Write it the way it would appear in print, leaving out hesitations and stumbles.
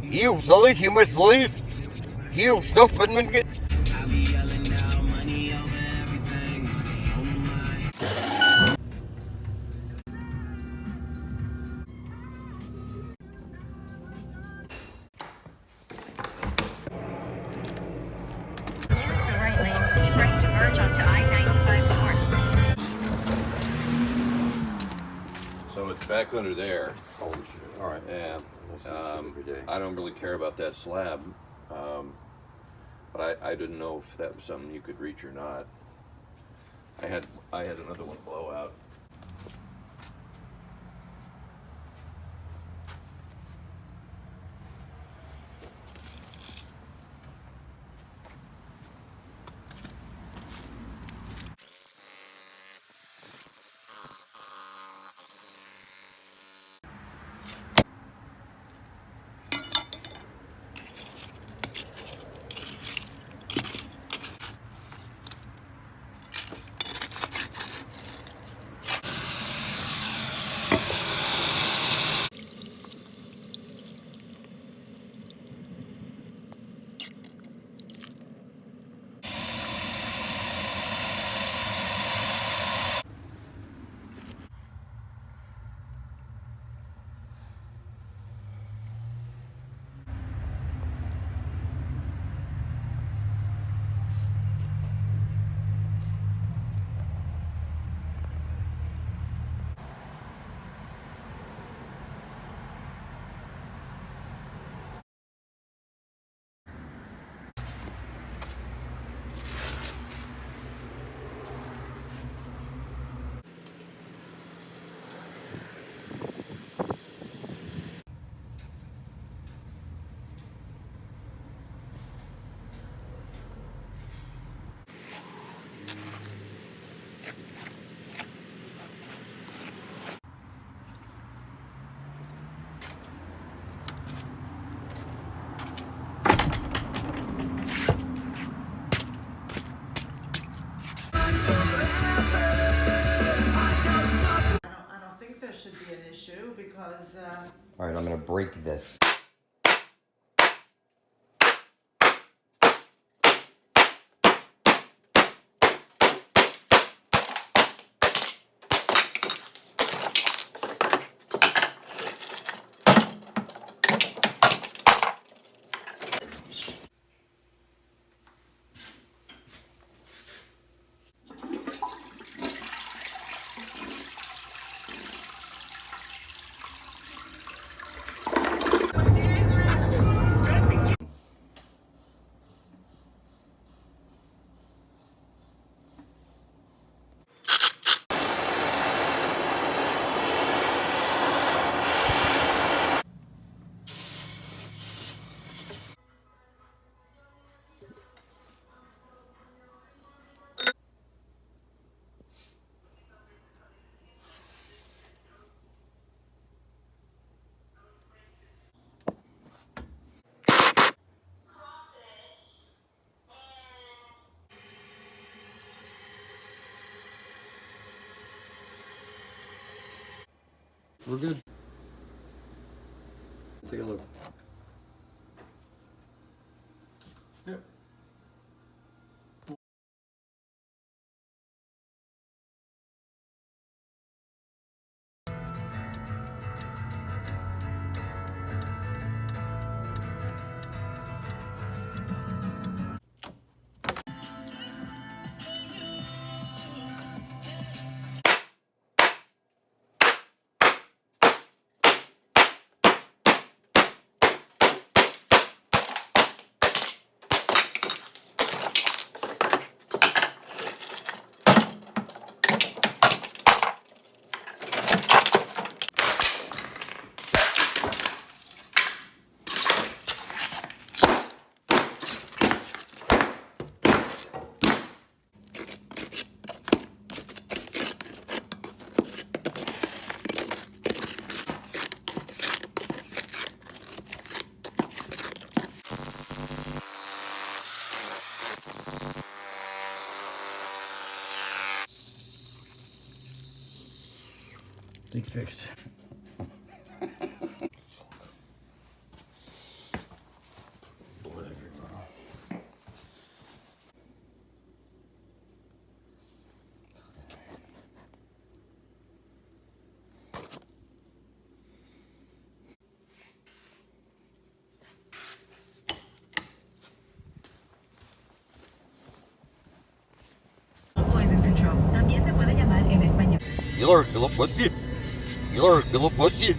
Usually humans leave huge open and get. Use the right lane to keep right to merge onto I-95 North. So it's back under there. Holy shit! All right. Yeah. Every day. I don't really care about that slab, but I didn't know if that was something you could reach or not. I had another one blow out. I don't think there should be an issue because. All right, I'm gonna break this. We're good. Take a look. Yep. Thing fixed. You little pussy. You little pussy.